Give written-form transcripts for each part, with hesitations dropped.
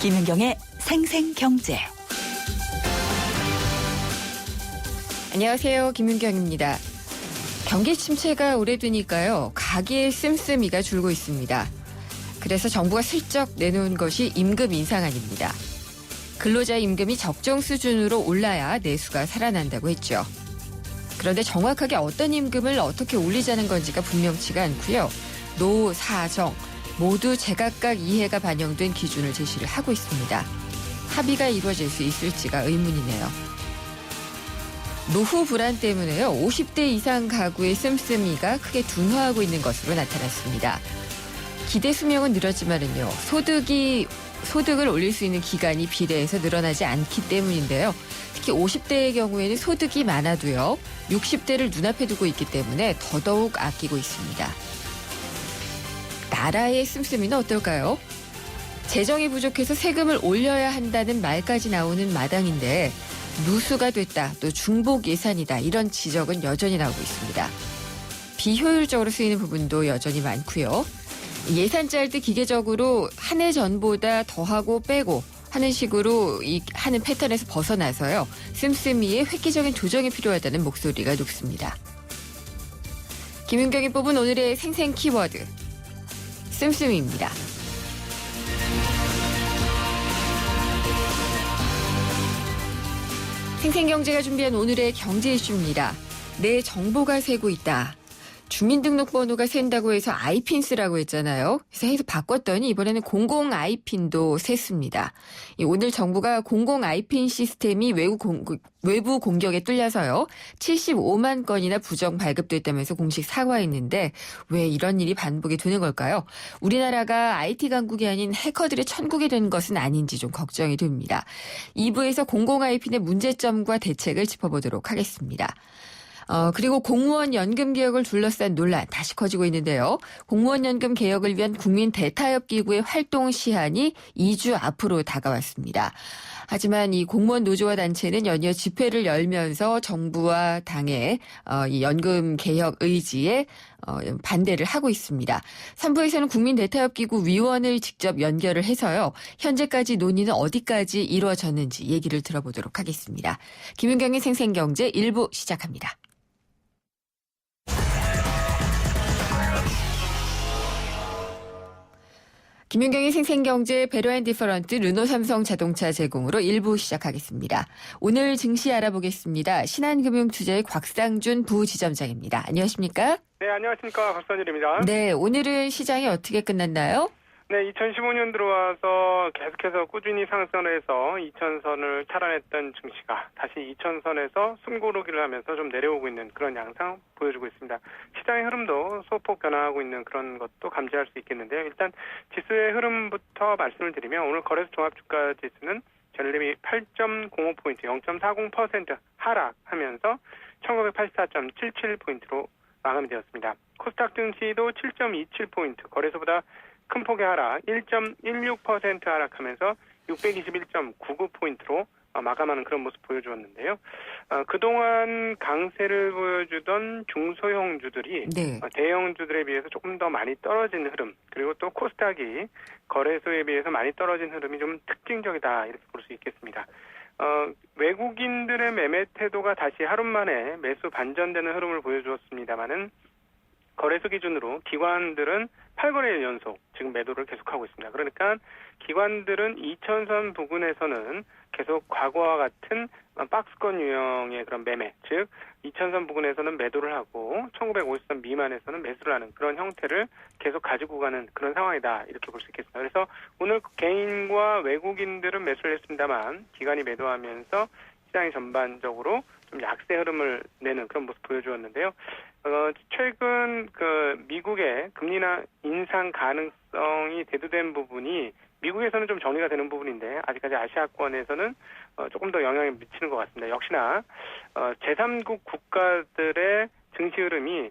김은경의 생생경제. 안녕하세요. 김은경입니다. 경기 침체가 오래되니까요. 가계의 씀씀이가 줄고 있습니다. 그래서 정부가 슬쩍 내놓은 것이 임금 인상안입니다. 근로자 임금이 적정 수준으로 올라야 내수가 살아난다고 했죠. 그런데 정확하게 어떤 임금을 어떻게 올리자는 건지가 분명치가 않고요. 노, 사, 정 모두 제각각 이해가 반영된 기준을 제시를 하고 있습니다. 합의가 이루어질 수 있을지가 의문이네요. 노후 불안 때문에요. 50대 이상 가구의 씀씀이가 크게 둔화하고 있는 것으로 나타났습니다. 기대 수명은 늘었지만은요. 소득을 올릴 수 있는 기간이 비례해서 늘어나지 않기 때문인데요. 특히 50대의 경우에는 소득이 많아도요. 60대를 눈앞에 두고 있기 때문에 더더욱 아끼고 있습니다. 나라의 씀씀이는 어떨까요? 재정이 부족해서 세금을 올려야 한다는 말까지 나오는 마당인데 누수가 됐다, 또 중복 예산이다 이런 지적은 여전히 나오고 있습니다. 비효율적으로 쓰이는 부분도 여전히 많고요. 예산 짤 때 기계적으로 한 해 전보다 더하고 빼고 하는 식으로 하는 패턴에서 벗어나서요. 씀씀이의 획기적인 조정이 필요하다는 목소리가 높습니다. 김은경이 뽑은 오늘의 생생 키워드 씀씀이입니다. 생생경제가 준비한 오늘의 경제 이슈입니다. 내 정보가 새고 있다. 주민등록번호가 샌다고 해서 아이핀 쓰라고 했잖아요. 그래서 해서 바꿨더니 이번에는 공공 아이핀도 샜습니다. 오늘 정부가 공공 아이핀 시스템이 외부 공격에 뚫려서요. 75만 건이나 부정 발급됐다면서 공식 사과했는데 왜 이런 일이 반복이 되는 걸까요? 우리나라가 IT 강국이 아닌 해커들의 천국이 된 것은 아닌지 좀 걱정이 됩니다. 2부에서 공공 아이핀의 문제점과 대책을 짚어보도록 하겠습니다. 그리고 공무원 연금 개혁을 둘러싼 논란 다시 커지고 있는데요. 공무원 연금 개혁을 위한 국민 대타협 기구의 활동 시한이 2주 앞으로 다가왔습니다. 하지만 이 공무원 노조와 단체는 연이어 집회를 열면서 정부와 당의 이 연금 개혁 의지에 반대를 하고 있습니다. 3부에서는 국민 대타협 기구 위원을 직접 연결을 해서요. 현재까지 논의는 어디까지 이루어졌는지 얘기를 들어보도록 하겠습니다. 김은경의 생생경제 1부 시작합니다. 김윤경의 생생경제 베로앤디퍼런트 르노삼성 자동차 제공으로 1부 시작하겠습니다. 오늘 증시 알아보겠습니다. 신한금융투자의 곽상준 부지점장입니다. 안녕하십니까? 네, 안녕하십니까. 곽상준입니다. 네, 오늘은 시장이 어떻게 끝났나요? 네, 2015년 들어와서 계속해서 꾸준히 상승을 해서 2000선을 탈환했던 증시가 다시 2000선에서 숨고르기를 하면서 좀 내려오고 있는 그런 양상 보여주고 있습니다. 시장의 흐름도 소폭 변화하고 있는 그런 것도 감지할 수 있겠는데요. 일단 지수의 흐름부터 말씀을 드리면 오늘 거래소 종합주가 지수는 전일 대비 8.05포인트, 0.40% 하락하면서 1984.77포인트로 마감이 되었습니다. 코스닥 증시도 7.27포인트, 거래소보다 큰 폭의 하락 1.16% 하락하면서 621.99포인트로 마감하는 그런 모습 보여주었는데요. 그동안 강세를 보여주던 중소형주들이 네. 대형주들에 비해서 조금 더 많이 떨어진 흐름, 그리고 또 코스닥이 거래소에 비해서 많이 떨어진 흐름이 좀 특징적이다 이렇게 볼 수 있겠습니다. 외국인들의 매매 태도가 다시 하루 만에 매수 반전되는 흐름을 보여주었습니다만은 거래소 기준으로 기관들은 8거래 연속 지금 매도를 계속하고 있습니다. 그러니까 기관들은 2000선 부근에서는 계속 과거와 같은 박스권 유형의 그런 매매, 즉 2000선 부근에서는 매도를 하고 1950선 미만에서는 매수를 하는 그런 형태를 계속 가지고 가는 그런 상황이다 이렇게 볼 수 있겠습니다. 그래서 오늘 개인과 외국인들은 매수를 했습니다만 기관이 매도하면서 시장이 전반적으로 좀 약세 흐름을 내는 그런 모습 보여주었는데요. 최근 미국의 금리나 인상 가능성이 대두된 부분이 미국에서는 좀 정리가 되는 부분인데 아직까지 아시아권에서는 조금 더 영향을 미치는 것 같습니다. 역시나 제3국 국가들의 증시 흐름이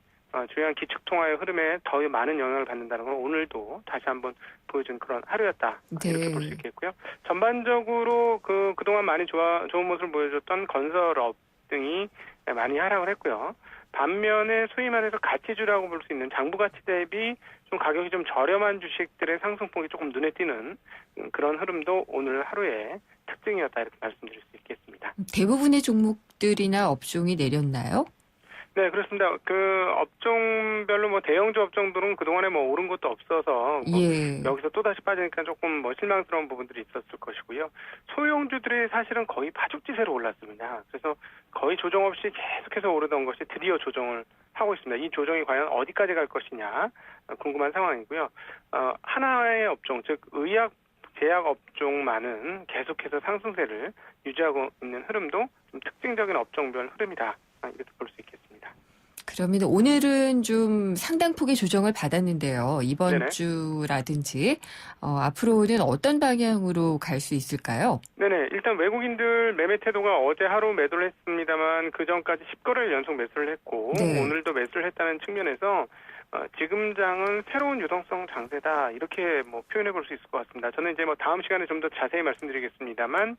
주요한 기축통화의 흐름에 더 많은 영향을 받는다는 건 오늘도 다시 한번 보여준 그런 하루였다. 네. 이렇게 볼 수 있겠고요. 전반적으로 그동안 많이 좋은 모습을 보여줬던 건설업, 등이 많이 하락을 했고요. 반면에 소위 말해서 가치주라고 볼 수 있는 장부 가치 대비 좀 가격이 좀 저렴한 주식들의 상승폭이 조금 눈에 띄는 그런 흐름도 오늘 하루의 특징이었다 이렇게 말씀드릴 수 있겠습니다. 대부분의 종목들이나 업종이 내렸나요? 네, 그렇습니다. 그 업종별로 뭐 대형주 업종들은 그동안에 뭐 오른 것도 없어서 뭐 예. 여기서 또다시 빠지니까 조금 뭐 실망스러운 부분들이 있었을 것이고요. 소형주들이 사실은 거의 파죽지세로 올랐습니다. 그래서 거의 조정 없이 계속해서 오르던 것이 드디어 조정을 하고 있습니다. 이 조정이 과연 어디까지 갈 것이냐 궁금한 상황이고요. 하나의 업종, 즉 의약 제약 업종만은 계속해서 상승세를 유지하고 있는 흐름도 좀 특징적인 업종별 흐름이다. 이렇게 볼 수 있겠습니다. 그러면 오늘은 좀 상당폭의 조정을 받았는데요. 이번 네네. 주라든지 앞으로는 어떤 방향으로 갈 수 있을까요? 네네. 일단 외국인들 매매 태도가 어제 하루 매도를 했습니다만 그 전까지 10거래일 연속 매수를 했고 네. 오늘도 매수를 했다는 측면에서 지금 장은 새로운 유동성 장세다 이렇게 뭐 표현해 볼 수 있을 것 같습니다. 저는 이제 뭐 다음 시간에 좀 더 자세히 말씀드리겠습니다만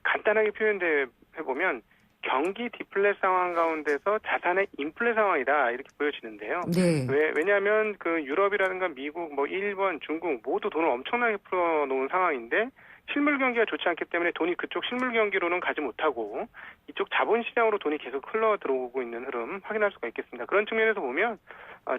간단하게 표현해 보면 경기 디플레 상황 가운데서 자산의 인플레 상황이다 이렇게 보여지는데요. 네. 왜냐하면 그 유럽이라든가 미국, 뭐 일본, 중국 모두 돈을 엄청나게 풀어놓은 상황인데 실물 경기가 좋지 않기 때문에 돈이 그쪽 실물 경기로는 가지 못하고 이쪽 자본시장으로 돈이 계속 흘러 들어오고 있는 흐름 확인할 수가 있겠습니다. 그런 측면에서 보면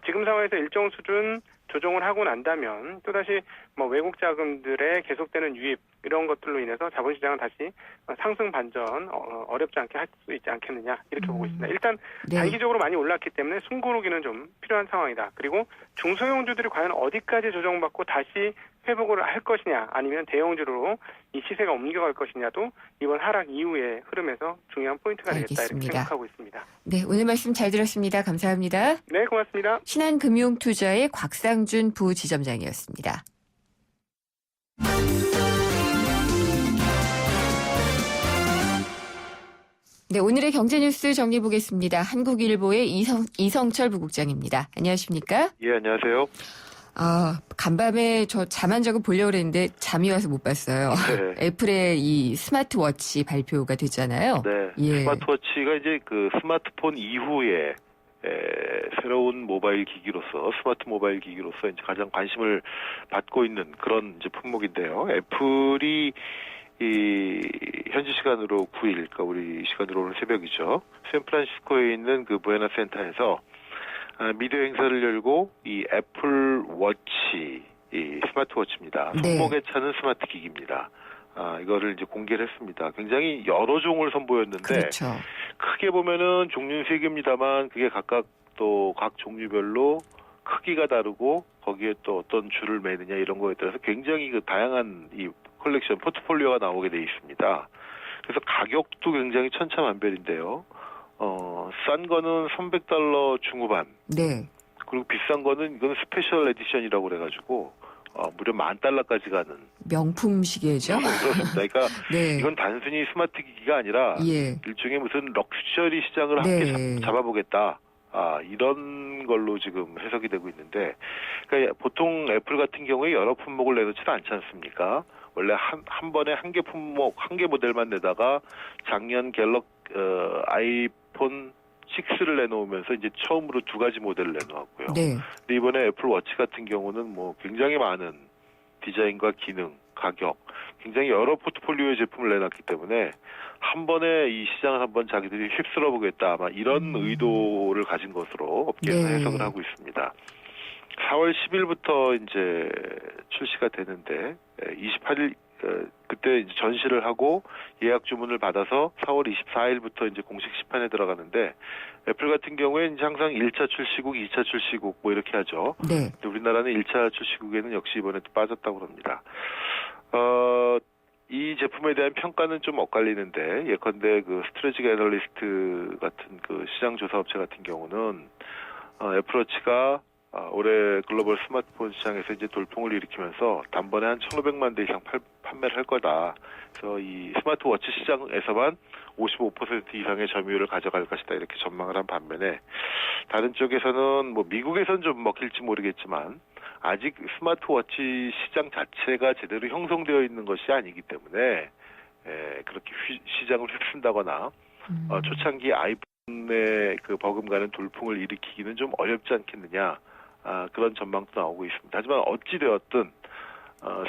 지금 상황에서 일정 수준 조정을 하고 난다면 또다시 뭐 외국 자금들의 계속되는 유입 이런 것들로 인해서 자본시장은 다시 상승 반전 어렵지 않게 할 수 있지 않겠느냐 이렇게 보고 있습니다. 일단 네. 단기적으로 많이 올랐기 때문에 숨고르기는 좀 필요한 상황이다. 그리고 중소형주들이 과연 어디까지 조정받고 다시 회복을 할 것이냐 아니면 대형주로 이 시세가 옮겨갈 것이냐도 이번 하락 이후의 흐름에서 중요한 포인트가 되겠다 이렇게 알겠습니다. 생각하고 있습니다. 네, 오늘 말씀 잘 들었습니다. 감사합니다. 네, 고맙습니다. 신한금융투자의 곽상준 부지점장이었습니다. 네, 오늘의 경제뉴스 정리해보겠습니다. 한국일보의 이성철 부국장입니다. 안녕하십니까? 예, 안녕하세요. 간밤에 저 잠 한 적은 보려고 그랬는데 잠이 와서 못 봤어요. 네. 애플의 이 스마트워치 발표가 됐잖아요. 네. 예. 스마트워치가 이제 그 스마트폰 이후에 새로운 모바일 기기로서 스마트 모바일 기기로서 이제 가장 관심을 받고 있는 그런 이제 품목인데요. 애플이 현지 시간으로 9일, 그러니까 우리 시간으로 오늘 새벽이죠. 샌프란시스코에 있는 그 부에나 센터에서 미디어 행사를 열고 이 애플 워치, 이 스마트워치입니다. 네. 손목에 차는 스마트 기기입니다. 이거를 이제 공개를 했습니다. 굉장히 여러 종을 선보였는데 그렇죠. 크게 보면은 종류는 3개입니다만 그게 각각 또 각 종류별로 크기가 다르고 거기에 또 어떤 줄을 매느냐 이런 거에 따라서 굉장히 그 다양한 이 컬렉션 포트폴리오가 나오게 돼 있습니다. 그래서 가격도 굉장히 천차만별인데요. 싼 거는 $300 중후반. 네. 그리고 비싼 거는 이건 스페셜 에디션이라고 그래가지고 무려 $10,000까지 가는 명품 시계죠. 그렇습니다. 그러니까 네. 이건 단순히 스마트 기기가 아니라 예. 일종의 무슨 럭셔리 시장을 함께 네. 잡아보겠다. 이런 걸로 지금 해석이 되고 있는데, 그러니까 보통 애플 같은 경우에 여러 품목을 내놓지도 않지 않습니까? 원래 한 번에 한 개 품목, 한 개 모델만 내다가 작년 아이폰 6를 내놓으면서 이제 처음으로 2가지 모델을 내놓았고요. 네. 근데 이번에 애플 워치 같은 경우는 뭐 굉장히 많은 디자인과 기능, 가격, 굉장히 여러 포트폴리오의 제품을 내놨기 때문에 한 번에 이 시장을 한번 자기들이 휩쓸어 보겠다. 아마 이런 의도를 가진 것으로 업계에서 네. 해석을 하고 있습니다. 4월 10일부터 이제 출시가 되는데 28일 그때 이제 전시를 하고 예약 주문을 받아서 4월 24일부터 이제 공식 시판에 들어가는데 애플 같은 경우에는 이제 항상 1차 출시국, 2차 출시국 뭐 이렇게 하죠. 네. 근데 우리나라는 1차 출시국에는 역시 이번에 또 빠졌다고 합니다. 이 제품에 대한 평가는 좀 엇갈리는데 예컨대 그 스트래지क 애널리스트 같은 그 시장 조사 업체 같은 경우는 애플워치가 올해 글로벌 스마트폰 시장에서 이제 돌풍을 일으키면서 단번에 한 1,500만 대 이상 판매를 할 거다. 그래서 이 스마트워치 시장에서만 55% 이상의 점유율을 가져갈 것이다. 이렇게 전망을 한 반면에 다른 쪽에서는 뭐 미국에선 좀 먹힐지 모르겠지만 아직 스마트워치 시장 자체가 제대로 형성되어 있는 것이 아니기 때문에 그렇게 시장을 휩쓴다거나 초창기 아이폰의 그 버금가는 돌풍을 일으키기는 좀 어렵지 않겠느냐. 그런 전망도 나오고 있습니다. 하지만 어찌되었든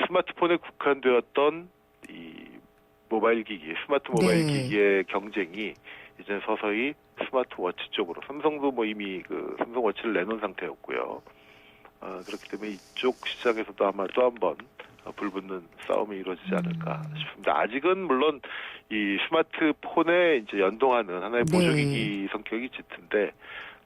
스마트폰에 국한되었던 이 모바일 기기, 스마트 모바일 네. 기기의 경쟁이 이제 서서히 스마트워치 쪽으로, 삼성도 뭐 이미 그 삼성워치를 내놓은 상태였고요. 그렇기 때문에 이쪽 시장에서도 아마 또 한 번 불붙는 싸움이 이루어지지 않을까 싶습니다. 아직은 물론 이 스마트폰에 이제 연동하는 하나의 네. 보조기기 성격이 짙은데,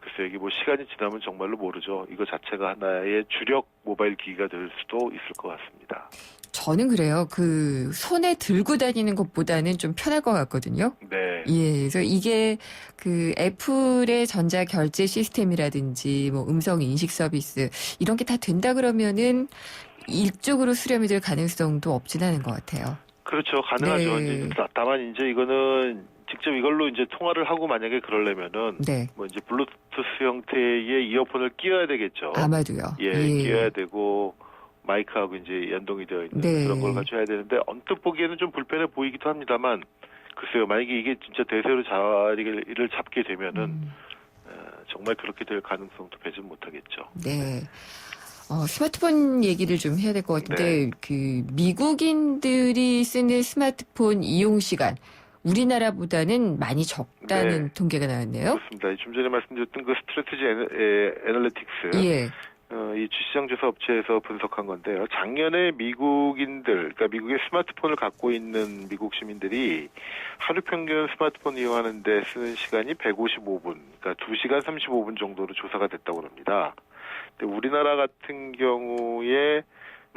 글쎄 여기 뭐 시간이 지나면 정말로 모르죠. 이거 자체가 하나의 주력 모바일 기기가 될 수도 있을 것 같습니다. 저는 그래요. 그 손에 들고 다니는 것보다는 좀 편할 것 같거든요. 네. 예, 그래서 이게 그 애플의 전자 결제 시스템이라든지 뭐 음성 인식 서비스 이런 게 다 된다 그러면은 일적으로 수렴이 될 가능성도 없진 않은 것 같아요. 그렇죠. 가능하죠. 네. 이제 다만 이제 이거는 직접 이걸로 이제 통화를 하고 만약에 그러려면은 네, 뭐 이제 블루투스 형태의 이어폰을 끼워야 되겠죠. 아마도요. 예, 끼워야 되고 마이크하고 이제 연동이 되어 있는 네. 그런 걸 가져야 되는데, 언뜻 보기에는 좀 불편해 보이기도 합니다만, 글쎄요, 만약에 이게 진짜 대세로 자리를 잡게 되면은 정말 그렇게 될 가능성도 배제 못하겠죠. 네. 스마트폰 얘기를 좀 해야 될 것 같은데, 네. 그, 미국인들이 쓰는 스마트폰 이용 시간, 우리나라보다는 많이 적다는 네. 통계가 나왔네요. 그렇습니다. 좀 전에 말씀드렸던 그 스트래티지 애널리틱스. 예. 이 주시장 조사 업체에서 분석한 건데요. 작년에 그러니까 미국의 스마트폰을 갖고 있는 미국 시민들이 하루 평균 스마트폰 이용하는데 쓰는 시간이 155분, 그러니까 2시간 35분 정도로 조사가 됐다고 합니다. 근데 우리나라 같은 경우에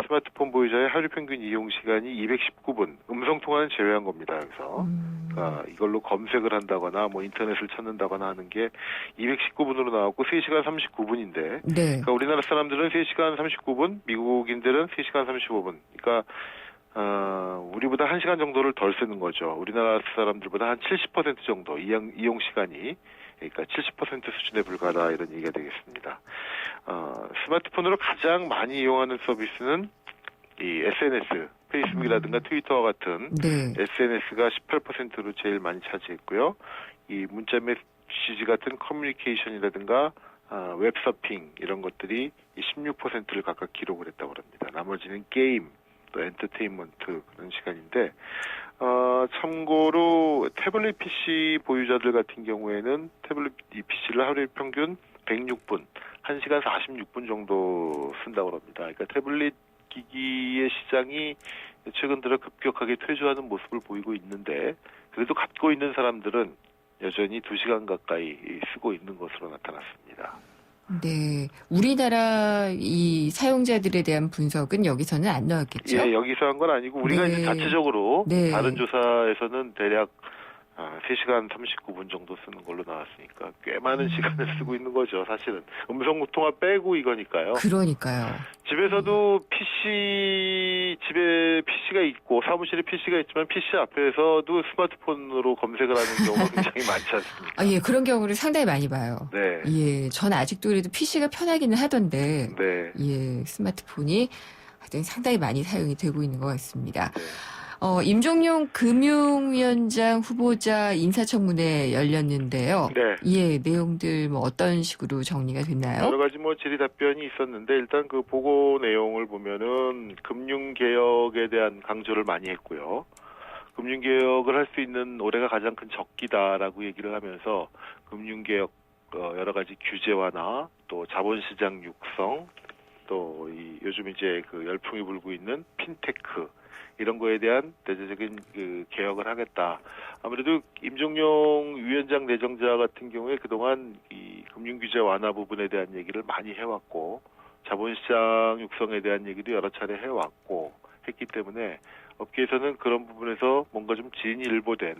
스마트폰 보유자의 하루 평균 이용 시간이 219분, 음성 통화는 제외한 겁니다. 여기서 그러니까 이걸로 검색을 한다거나 뭐 인터넷을 찾는다거나 하는 게 219분으로 나왔고 3시간 39분인데, 네. 그러니까 우리나라 사람들은 3시간 39분, 미국인들은 3시간 35분. 그러니까 우리보다 1시간 정도를 덜 쓰는 거죠. 우리나라 사람들보다 한 70% 정도 이용 시간이, 그러니까 70% 수준에 불과하다, 이런 얘기가 되겠습니다. 스마트폰으로 가장 많이 이용하는 서비스는 이 SNS, 페이스북이라든가 트위터와 같은 네. SNS가 18%로 제일 많이 차지했고요. 이 문자 메시지 같은 커뮤니케이션이라든가 웹서핑 이런 것들이 16%를 각각 기록을 했다고 합니다. 나머지는 게임, 또 엔터테인먼트 그런 시간인데, 참고로 태블릿 PC 보유자들 같은 경우에는 태블릿 PC를 하루에 평균 106분, 1시간 46분 정도 쓴다고 합니다. 그러니까 태블릿 기기의 시장이 최근 들어 급격하게 퇴조하는 모습을 보이고 있는데, 그래도 갖고 있는 사람들은 여전히 2시간 가까이 쓰고 있는 것으로 나타났습니다. 네. 우리나라 이 사용자들에 대한 분석은 여기서는 안 나왔겠죠? 예, 여기서 한 건 아니고 우리가 네. 이제 자체적으로 네. 다른 조사에서는 대략 3시간 39분 정도 쓰는 걸로 나왔으니까 꽤 많은 시간을 쓰고 있는 거죠. 사실은 음성 통화 빼고 이거니까요. 그러니까요. 집에서도 집에 PC가 있고 사무실에 PC가 있지만 PC 앞에서도 스마트폰으로 검색을 하는 경우가 굉장히 많지 않습니까? 예, 그런 경우를 상당히 많이 봐요. 네. 예, 전 아직도 그래도 PC가 편하기는 하던데, 네. 예, 스마트폰이 하여튼 상당히 많이 사용이 되고 있는 것 같습니다. 네. 임종용 금융위원장 후보자 인사청문회 열렸는데요. 네. 예, 내용들 뭐 어떤 식으로 정리가 됐나요? 여러 가지 뭐 질의 답변이 있었는데, 일단 그 보고 내용을 보면은 금융개혁에 대한 강조를 많이 했고요. 금융개혁을 할 수 있는 올해가 가장 큰 적기다라고 얘기를 하면서 금융개혁 여러 가지 규제 완화, 또 자본시장 육성, 또 요즘 이제 그 열풍이 불고 있는 핀테크 이런 거에 대한 대대적인 그 개혁을 하겠다. 아무래도 임종용 위원장 내정자 같은 경우에 그동안 이 금융규제 완화 부분에 대한 얘기를 많이 해왔고, 자본시장 육성에 대한 얘기도 여러 차례 해왔고 했기 때문에 업계에서는 그런 부분에서 뭔가 좀 진일보된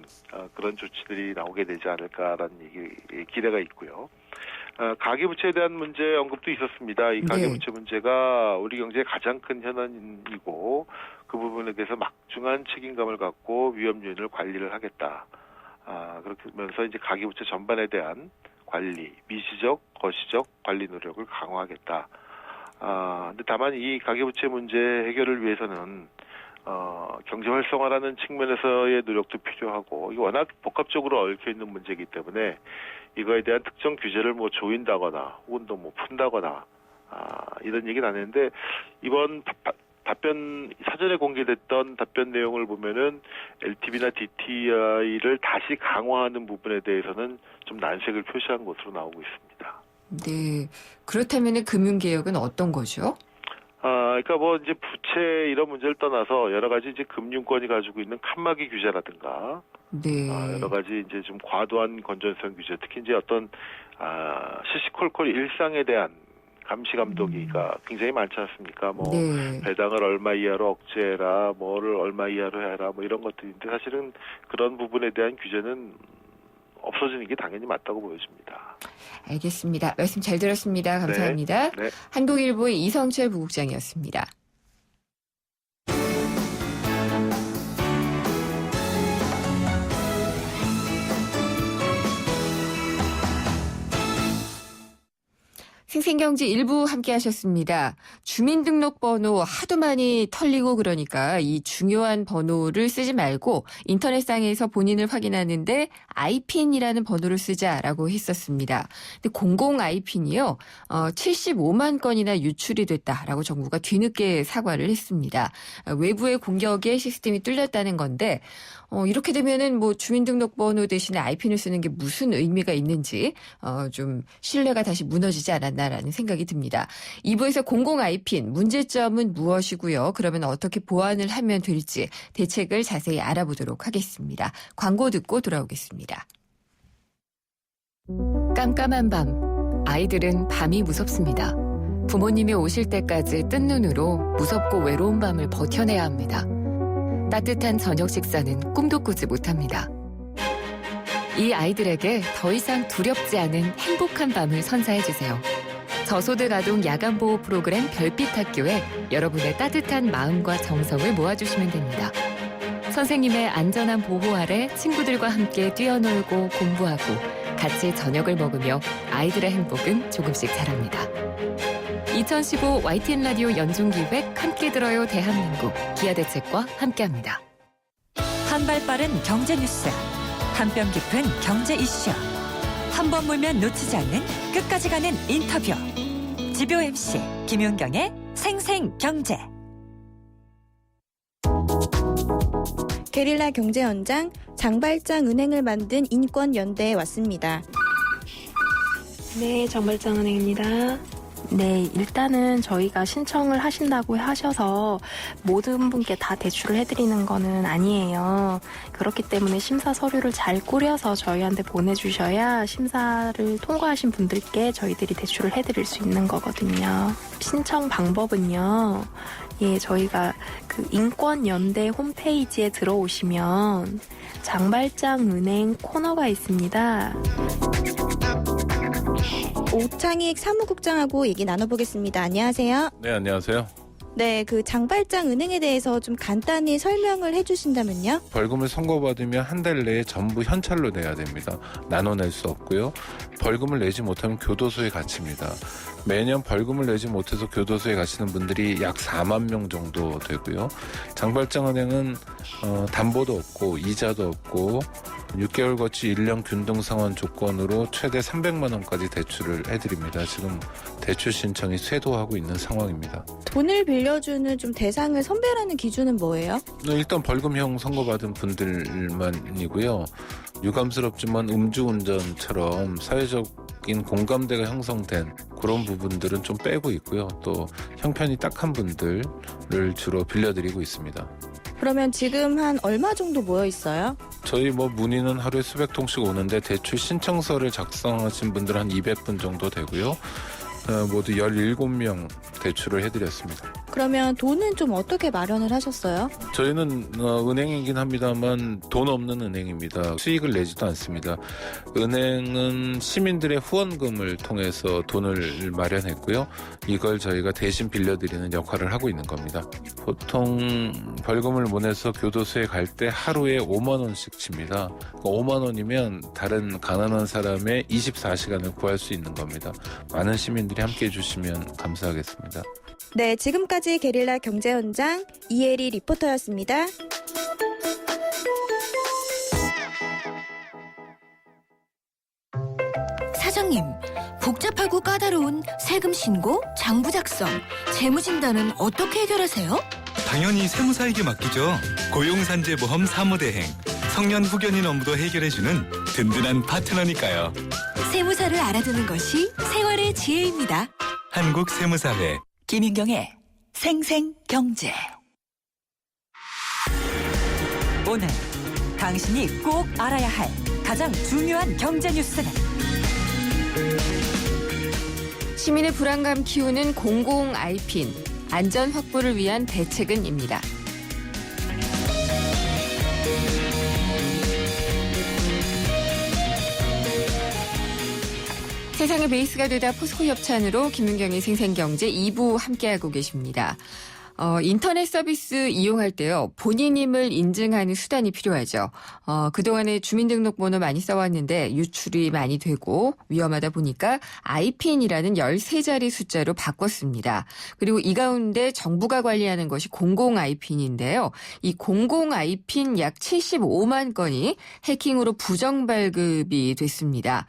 그런 조치들이 나오게 되지 않을까라는 기대가 있고요. 가계부채에 대한 문제 언급도 있었습니다. 이 가계부채 문제가 우리 경제의 가장 큰 현안이고, 그 부분에 대해서 막중한 책임감을 갖고 위험 요인을 관리를 하겠다. 그러면서 이제 가계부채 전반에 대한 관리, 미시적, 거시적 관리 노력을 강화하겠다. 근데 다만 이 가계부채 문제 해결을 위해서는 경제 활성화라는 측면에서의 노력도 필요하고, 이게 워낙 복합적으로 얽혀 있는 문제이기 때문에 이거에 대한 특정 규제를 뭐 조인다거나 혹은 또 뭐 푼다거나 이런 얘기는 안 했는데, 이번 답변 사전에 공개됐던 답변 내용을 보면은 LTV나 DTI를 다시 강화하는 부분에 대해서는 좀 난색을 표시한 것으로 나오고 있습니다. 네. 그렇다면은 금융개혁은 어떤 거죠? 그러니까 뭐 이제 부채 이런 문제를 떠나서 여러 가지 이제 금융권이 가지고 있는 칸막이 규제라든가, 네. 여러 가지 이제 좀 과도한 건전성 규제, 특히 이제 어떤 시시콜콜 일상에 대한 감시 감독이가 굉장히 많지 않습니까? 뭐 네. 배당을 얼마 이하로 억제해라, 뭐를 얼마 이하로 해라, 뭐 이런 것들인데, 사실은 그런 부분에 대한 규제는 없어지는 게 당연히 맞다고 보여집니다. 알겠습니다. 말씀 잘 들었습니다. 감사합니다. 네. 한국일보의 이성철 부국장이었습니다. 생생경제 일부 함께 하셨습니다. 주민등록번호 하도 많이 털리고 그러니까 이 중요한 번호를 쓰지 말고 인터넷상에서 본인을 확인하는데 아이핀이라는 번호를 쓰자라고 했었습니다. 근데 공공 아이핀이요, 75만 건이나 유출이 됐다라고 정부가 뒤늦게 사과를 했습니다. 외부의 공격에 시스템이 뚫렸다는 건데, 이렇게 되면은 뭐 주민등록번호 대신에 아이핀을 쓰는 게 무슨 의미가 있는지 좀 신뢰가 다시 무너지지 않았나라는 생각이 듭니다. 2부에서 공공 아이핀 문제점은 무엇이고요? 그러면 어떻게 보완을 하면 될지 대책을 자세히 알아보도록 하겠습니다. 광고 듣고 돌아오겠습니다. 깜깜한 밤, 아이들은 밤이 무섭습니다. 부모님이 오실 때까지 뜬 눈으로 무섭고 외로운 밤을 버텨내야 합니다. 따뜻한 저녁 식사는 꿈도 꾸지 못합니다. 이 아이들에게 더 이상 두렵지 않은 행복한 밤을 선사해주세요. 저소득 아동 야간보호 프로그램 별빛학교에 여러분의 따뜻한 마음과 정성을 모아주시면 됩니다. 선생님의 안전한 보호 아래 친구들과 함께 뛰어놀고 공부하고 같이 저녁을 먹으며 아이들의 행복은 조금씩 자랍니다. 2015 YTN 라디오 연중기획 함께 들어요 대한민국 기아대책과 함께합니다. 한 발 빠른 경제 뉴스, 한 뼘 깊은 경제 이슈, 한 번 물면 놓치지 않는 끝까지 가는 인터뷰. 지표 MC 김윤경의 생생경제. 게릴라 경제 현장, 장발장 은행을 만든 인권연대에 왔습니다. 네, 장발장은행입니다. 네, 일단은 저희가 신청을 하신다고 하셔서 모든 분께 다 대출을 해드리는 거는 아니에요. 그렇기 때문에 심사 서류를 잘 꾸려서 저희한테 보내주셔야 심사를 통과하신 분들께 저희들이 대출을 해드릴 수 있는 거거든요. 신청 방법은요, 저희가 그 인권연대 홈페이지에 들어오시면 장발장은행 코너가 있습니다. 오창익 사무국장하고 얘기 나눠보겠습니다. 안녕하세요. 네, 안녕하세요. 네, 그 장발장 은행에 대해서 좀 간단히 설명을 해주신다면요. 벌금을 선고받으면 한 달 내에 전부 현찰로 내야 됩니다. 나눠낼 수 없고요. 벌금을 내지 못하면 교도소에 갇힙니다. 매년 벌금을 내지 못해서 교도소에 가시는 분들이 약 4만 명 정도 되고요. 장발장은행은 담보도 없고 이자도 없고 6개월 거치 1년 균등상환 조건으로 최대 300만 원까지 대출을 해드립니다. 지금 대출 신청이 쇄도하고 있는 상황입니다. 돈을 빌려주는 좀 대상을 선별하는 기준은 뭐예요? 일단 벌금형 선고받은 분들만이고요. 유감스럽지만 음주운전처럼 사회적인 공감대가 형성된 그런 부분들은 좀 빼고 있고요. 또 형편이 딱한 분들을 주로 빌려드리고 있습니다. 그러면 지금 한 얼마 정도 모여 있어요? 저희 문의는 하루에 수백 통씩 오는데 대출 신청서를 작성하신 분들 한 200분 정도 되고요. 모두 17명 대출을 해드렸습니다. 그러면 돈은 좀 어떻게 마련을 하셨어요? 저희는 은행이긴 합니다만 돈 없는 은행입니다. 수익을 내지도 않습니다. 은행은 시민들의 후원금을 통해서 돈을 마련했고요. 이걸 저희가 대신 빌려드리는 역할을 하고 있는 겁니다. 보통 벌금을 못 내서 교도소에 갈 때 하루에 5만 원씩 칩니다. 5만 원이면 다른 가난한 사람의 24시간을 구할 수 있는 겁니다. 많은 시민들이 함께해 주시면 감사하겠습니다. 네, 지금까지 지금까지 게릴라 경제 현장 이혜리 리포터였습니다. 사장님, 복잡하고 까다로운 세금 신고, 장부 작성, 재무 진단은 어떻게 해결하세요? 당연히 세무사에게 맡기죠. 고용산재보험 사무대행. 성년 후견인 업무도 해결해주는 든든한 파트너니까요. 세무사를 알아두는 것이 생활의 지혜입니다. 한국세무사회. 김윤경의 생생경제. 오늘 당신이 꼭 알아야 할 가장 중요한 경제 뉴스는 시민의 불안감 키우는 공공 아이핀, 안전 확보를 위한 대책은입니다. 세상의 베이스가 되다 포스코 협찬으로 김윤경의 생생경제 2부 함께하고 계십니다. 인터넷 서비스 이용할 때요, 본인임을 인증하는 수단이 필요하죠. 그동안에 주민등록번호 많이 써왔는데 유출이 많이 되고 위험하다 보니까 아이핀이라는 13자리 숫자로 바꿨습니다. 그리고 이 가운데 정부가 관리하는 것이 공공 아이핀인데요. 이 공공 아이핀 약 75만 건이 해킹으로 부정 발급이 됐습니다.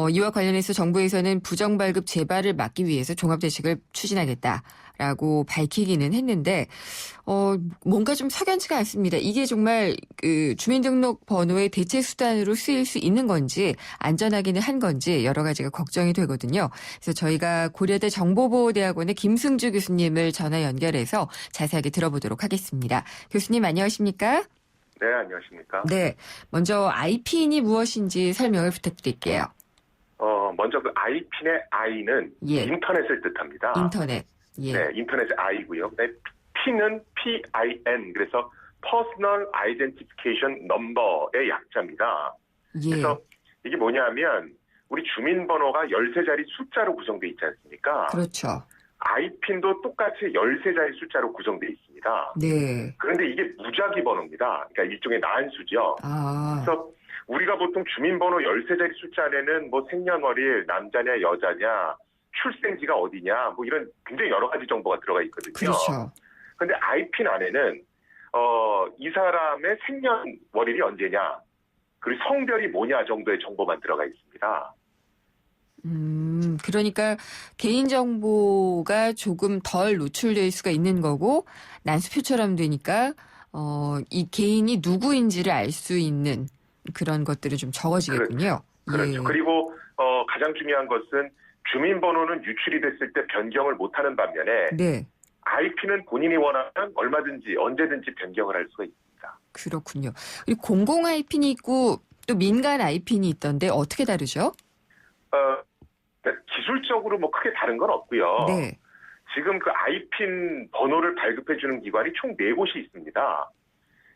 이와 관련해서 정부에서는 부정 발급 재발을 막기 위해서 종합대책을 추진하겠다라고 밝히기는 했는데 뭔가 좀 석연치가 않습니다. 이게 정말 그 주민등록번호의 대체 수단으로 쓰일 수 있는 건지 안전하기는 한 건지 여러 가지가 걱정이 되거든요. 그래서 저희가 고려대 정보보호대학원의 김승주 교수님을 전화 연결해서 자세하게 들어보도록 하겠습니다. 교수님 안녕하십니까? 네, 안녕하십니까? 네, 먼저 아이핀이 무엇인지 설명을 부탁드릴게요. 먼저 그 아이핀의 I는 예. 인터넷을 뜻합니다. 인터넷. 예. 네, 인터넷의 I고요. 그다음에 P는 PIN, 그래서 Personal Identification Number의 약자입니다. 예. 그래서 이게 뭐냐면 우리 주민번호가 13자리 숫자로 구성되어 있지 않습니까? 그렇죠. 아이핀도 똑같이 13자리 숫자로 구성되어 있습니다. 네. 그런데 이게 무작위 번호입니다. 그러니까 일종의 난수죠. 아. 그래서 우리가 보통 주민번호 13자리 숫자 안에는 뭐 생년월일, 남자냐 여자냐, 출생지가 어디냐, 뭐 이런 굉장히 여러 가지 정보가 들어가 있거든요. 그렇죠. 그런데 아이핀 안에는 이 사람의 생년월일이 언제냐, 그리고 성별이 뭐냐 정도의 정보만 들어가 있습니다. 그러니까 개인정보가 조금 덜 노출될 수가 있는 거고 난수표처럼 되니까 이 개인이 누구인지를 알 수 있는 그런 것들은 좀 적어지겠군요. 그렇죠. 예. 그리고 가장 중요한 것은 주민번호는 유출이 됐을 때 변경을 못하는 반면에 네. IP는 본인이 원하면 얼마든지 언제든지 변경을 할 수가 있습니다. 그렇군요. 그리고 공공 아이핀이 있고 또 민간 아이핀이 있던데 어떻게 다르죠? 기술적으로 뭐 크게 다른 건 없고요. 네. 지금 그 아이핀 번호를 발급해주는 기관이 총 4곳이 있습니다.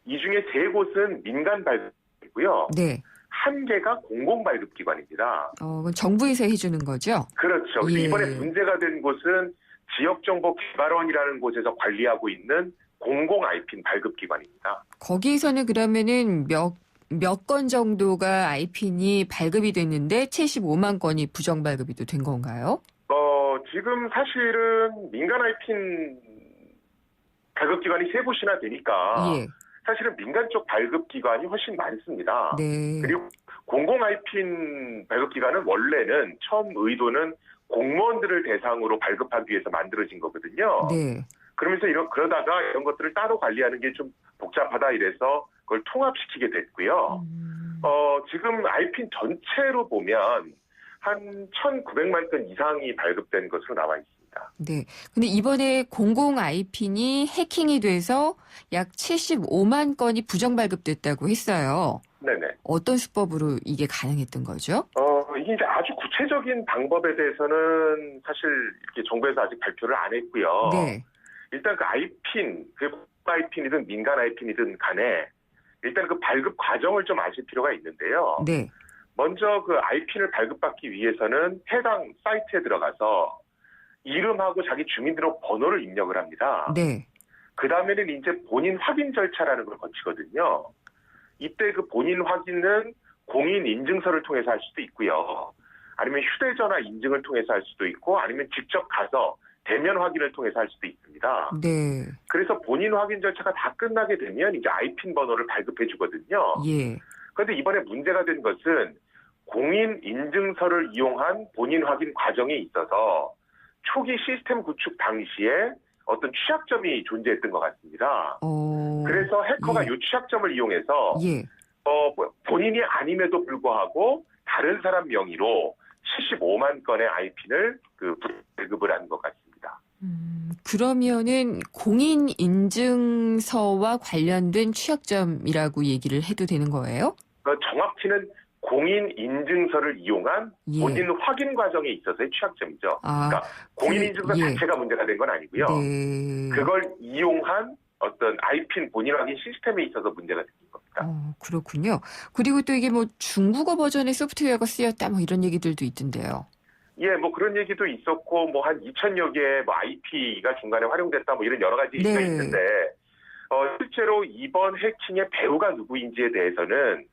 이 중에 3곳은 민간 발급이고요. 네. 1개가 공공 발급기관입니다. 그건 정부에서 해주는 거죠? 그렇죠. 예. 이번에 문제가 된 곳은 지역정보개발원이라는 곳에서 관리하고 있는 공공 아이핀 발급기관입니다. 거기에서는 그러면은 몇 건 정도가 아이핀이 발급이 됐는데 75만 건이 부정 발급이 또 된 건가요? 지금 사실은 민간 아이핀 발급기관이 3곳이나 되니까 예. 사실은 민간 쪽 발급기관이 훨씬 많습니다. 네. 그리고 공공 아이핀 발급기관은 원래는 처음 의도는 공무원들을 대상으로 발급하기 위해서 만들어진 거거든요. 네. 그러면서 그러다가 이런 것들을 따로 관리하는 게 좀 복잡하다 이래서 그걸 통합시키게 됐고요. 지금 아이핀 전체로 보면 한 1,900만 건 이상이 발급된 것으로 나와 있습니다. 네. 근데 이번에 공공 아이핀이 해킹이 돼서 약 75만 건이 부정 발급됐다고 했어요. 네네. 어떤 수법으로 이게 가능했던 거죠? 이게 이제 아주 구체적인 방법에 대해서는 사실 이렇게 정부에서 아직 발표를 안 했고요. 네. 일단 그 아이핀, 그 공공 아이핀이든 민간 아이핀이든 간에 일단 그 발급 과정을 좀 아실 필요가 있는데요. 네. 먼저 그 아이핀을 발급받기 위해서는 해당 사이트에 들어가서 이름하고 자기 주민등록 번호를 입력을 합니다. 네. 그 다음에는 이제 본인 확인 절차라는 걸 거치거든요. 이때 그 본인 확인은 공인 인증서를 통해서 할 수도 있고요. 아니면 휴대전화 인증을 통해서 할 수도 있고 아니면 직접 가서 대면 확인을 통해서 할 수도 있습니다. 네. 그래서 본인 확인 절차가 다 끝나게 되면 이제 아이핀 번호를 발급해 주거든요. 예. 그런데 이번에 문제가 된 것은 공인 인증서를 이용한 본인 확인 과정에 있어서 초기 시스템 구축 당시에 어떤 취약점이 존재했던 것 같습니다. 그래서 해커가 예. 이 취약점을 이용해서 예. 본인이 아님에도 불구하고 다른 사람 명의로 75만 건의 아이핀을 발급을 한 것 같습니다. 그러면은 공인 인증서와 관련된 취약점이라고 얘기를 해도 되는 거예요? 정확히는 공인 인증서를 이용한 예. 본인 확인 과정에 있어서의 취약점이죠. 그러니까 공인 인증서 예. 자체가 문제가 된 건 아니고요. 네. 그걸 이용한 어떤 아이핀 본인 확인 시스템에 있어서 문제가 생긴 겁니다. 그렇군요. 그리고 또 이게 뭐 중국어 버전의 소프트웨어가 쓰였다 뭐 이런 얘기들도 있던데요. 예, 뭐 그런 얘기도 있었고, 뭐 한 2,000여 개의 뭐 IP가 중간에 활용됐다, 뭐 이런 여러 가지 얘기가 네. 있는데, 실제로 이번 해킹의 배후가 누구인지에 대해서는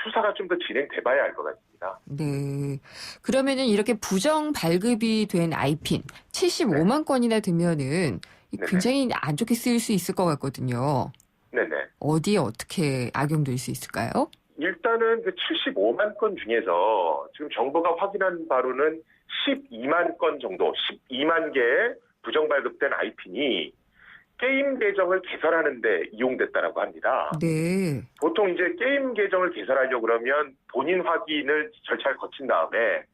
수사가 좀 더 진행돼 봐야 알 것 같습니다. 네. 그러면은 이렇게 부정 발급이 된 아이핀 75만 건이나 되면은 굉장히 안 좋게 쓰일 수 있을 것 같거든요. 네네. 어디에 어떻게 악용될 수 있을까요? 일단은 그 75만 건 중에서 지금 정부가 확인한 바로는 12만 건 정도, 12만 개의 부정 발급된 아이핀이 게임 계정을 개설하는 데 이용됐다라고 합니다. 네. 보통 이제 게임 계정을 개설하려고 그러면 본인 확인을 절차를 거친 다음에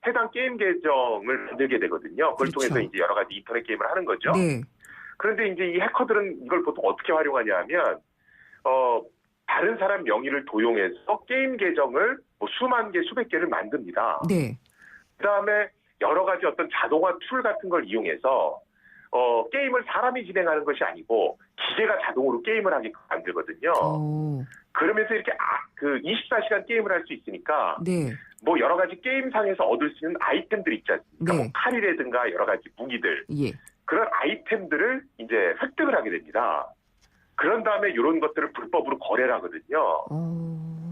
해당 게임 계정을 만들게 되거든요. 그걸 그렇죠. 통해서 이제 여러 가지 인터넷 게임을 하는 거죠. 네. 그런데 이제 이 해커들은 이걸 보통 어떻게 활용하냐 하면, 다른 사람 명의를 도용해서 게임 계정을 뭐 수만 개, 수백 개를 만듭니다. 네. 그 다음에 여러 가지 어떤 자동화 툴 같은 걸 이용해서 게임을 사람이 진행하는 것이 아니고 기계가 자동으로 게임을 하게끔 만들거든요. 그러면서 이렇게 24시간 게임을 할 수 있으니까 네. 뭐 여러 가지 게임상에서 얻을 수 있는 아이템들 있지 않습니까? 네. 뭐 칼이라든가 여러 가지 무기들. 예. 그런 아이템들을 이제 획득을 하게 됩니다. 그런 다음에 이런 것들을 불법으로 거래를 하거든요.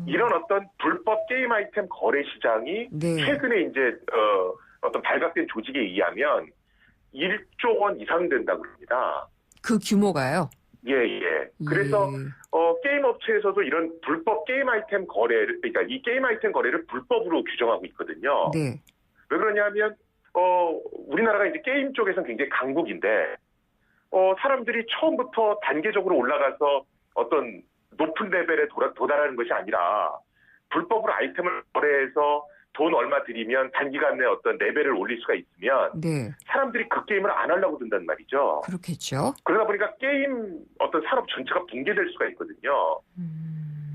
이런 어떤 불법 게임 아이템 거래 시장이 네. 최근에 이제 어떤 발각된 조직에 의하면 1조 원 이상 된다고 합니다. 그 규모가요? 예. 그래서 게임 업체에서도 이런 불법 게임 아이템 거래를, 그러니까 이 게임 아이템 거래를 불법으로 규정하고 있거든요. 네. 왜 그러냐면 우리나라가 이제 게임 쪽에서는 굉장히 강국인데 사람들이 처음부터 단계적으로 올라가서 어떤 높은 레벨에 도달하는 것이 아니라 불법으로 아이템을 거래해서 돈 얼마 들이면 단기간 내에 어떤 레벨을 올릴 수가 있으면 네. 사람들이 그 게임을 안 하려고 든단 말이죠. 그렇겠죠. 그러다 보니까 게임 어떤 산업 전체가 붕괴될 수가 있거든요.